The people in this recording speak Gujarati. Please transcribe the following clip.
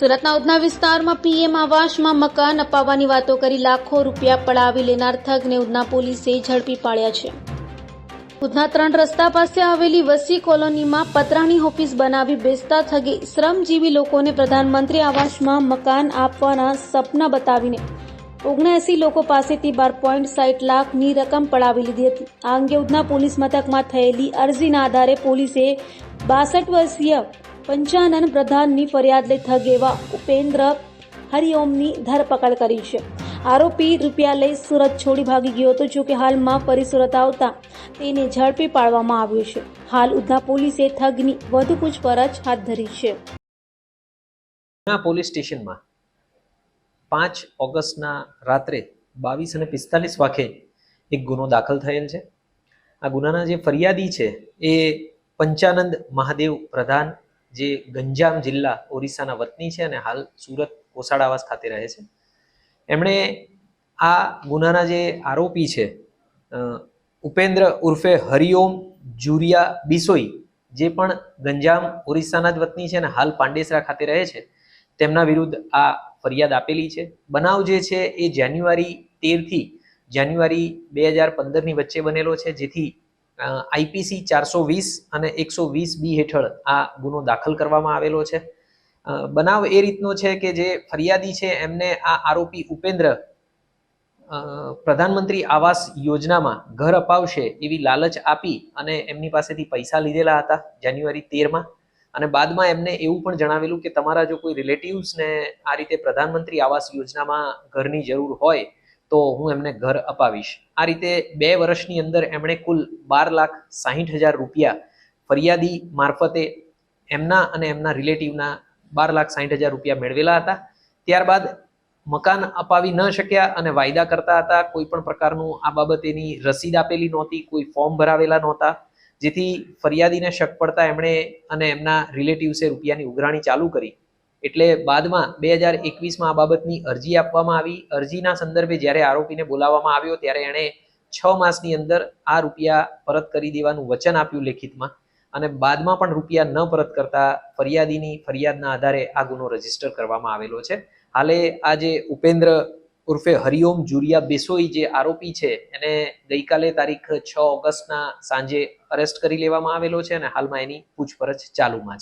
સુરતના ઉધના વિસ્તારમાં પીએમ આવાસમાં મકાન અપાવવાની વાતો કરી લાખો રૂપિયા પડાવી લેનાર થગને ઉધના પોલીસે ઝડપી પાડ્યા છે। ઉધના 3 રસ્તા પાસે આવેલી વસી કોલોનીમાં પતરાની ઓફિસ બનાવી બેસતા થગે શ્રમજીવી લોકોને પ્રધાનમંત્રી આવાસમાં મકાન આપવાના સપના બતાવીને 79 લોકો પાસેથી 12.60 લાખની રકમ પડાવી લીધી હતી। આ અંગે ઉધના પોલીસ મથકમાં થયેલી અરજીના આધારે પોલીસે 62 વર્ષીય પંચાનન પ્રધાનની ફરિયાદ લઈ થગ એવા ઉપેન્દ્ર હરિઓમની ધરપકડ કરી છે। આરોપી રૂપિયા લઈ સુરત છોડી ભાગી ગયો હતો, જો કે હાલમાં ફરી સુરત આવતા તેને ઝડપી પાડવામાં આવ્યો છે। હાલ ઉધના પોલીસે થગની વધુ પૂછપરછ હાથ ધરી છે। પોલીસ સ્ટેશનમાં 5 ઓગસ્ટના રાત્રે 22:45 વાગે એક ગુનો દાખલ થયેલ છે। આ ગુનાના જે ફરિયાદી છે એ પંચાનંદ મહાદેવ પ્રધાન, જે ગંજામ જિલ્લા ઓરિસ્સાના વતની છે અને હાલ સુરત કોસાડાવાસ ખાતે રહે છે। એમણે આ ગુનાના જે આરોપી છે ઉપેન્દ્ર ઉર્ફે હરિઓમ જુરિયા બિસોઈ, જે પણ ગંજામ ઓરિસ્સાના જ વતની છે અને હાલ પાંડેસરા ખાતે રહે છે, તેમના વિરુદ્ધ આ ફરિયાદ આપેલી છે। બનાવ જે છે એ જાન્યુઆરી 13 થી જાન્યુઆરી 2015 ની વચ્ચે બનેલો છે, જેથી આઈપીસી 420 અને 120B હેઠળ આ ગુનો દાખલ કરવામાં આવેલો છે। બનાવ એ રીતનો છે કે જે ફરિયાદી છે એમને આ આરોપી ઉપેન્દ્ર પ્રધાનમંત્રી આવાસ યોજનામાં ઘર અપાવશે એવી લાલચ આપી અને એમની પાસેથી પૈસા લીધેલા હતા જાન્યુઆરી 13માં, અને બાદમાં એમને એવું પણ જણાવેલું કે તમારા જો કોઈ રિલેટિવ્સને આ રીતે પ્રધાનમંત્રી આવાસ યોજનામાં ઘરની જરૂર હોય તો હું એમને ઘર અપાવીશ। આ રીતે 2 વર્ષની અંદર એમણે કુલ 12,60,000 રૂપિયા ફરિયાદી મારફતે એમના અને એમના રિલેટિવના 12,60,000 રૂપિયા મેળવેલા હતા। ત્યારબાદ મકાન અપાવી ન શક્યા અને વાયદા કરતા હતા, કોઈ પણ પ્રકારનું આ બાબતેની રસીદ આપેલી નહોતી, કોઈ ફોર્મ ભરાવેલા નહોતા, જેથી ફરિયાદીને શક પડતા એમણે અને એમના રિલેટિવ્સે રૂપિયાની ઉઘરાણી ચાલુ કરી। એટલે બાદમાં 2021માં આ બાબતની અરજી આપવામાં આવી। અરજીના સંદર્ભે જ્યારે આરોપીને બોલાવવામાં આવ્યો ત્યારે એણે 6 માસની અંદર આ રૂપિયા પરત કરી દેવાનું વચન આપ્યું લેખિતમાં, અને બાદમાં પણ રૂપિયા ન પરત કરતા ફરિયાદીની ફરિયાદના આધારે આ ગુનો રજીસ્ટર કરવામાં આવેલો છે। હાલે આ જે ઉપેન્દ્ર ઉર્ફે હરિઓમ જુરિયા બેસોઈ જે આરોપી છે એને ગઈકાલે તારીખ 6 ઓગસ્ટના સાંજે અરેસ્ટ કરી લેવામાં આવેલો છે અને હાલમાં એની પૂછપરછ ચાલુમાં છે।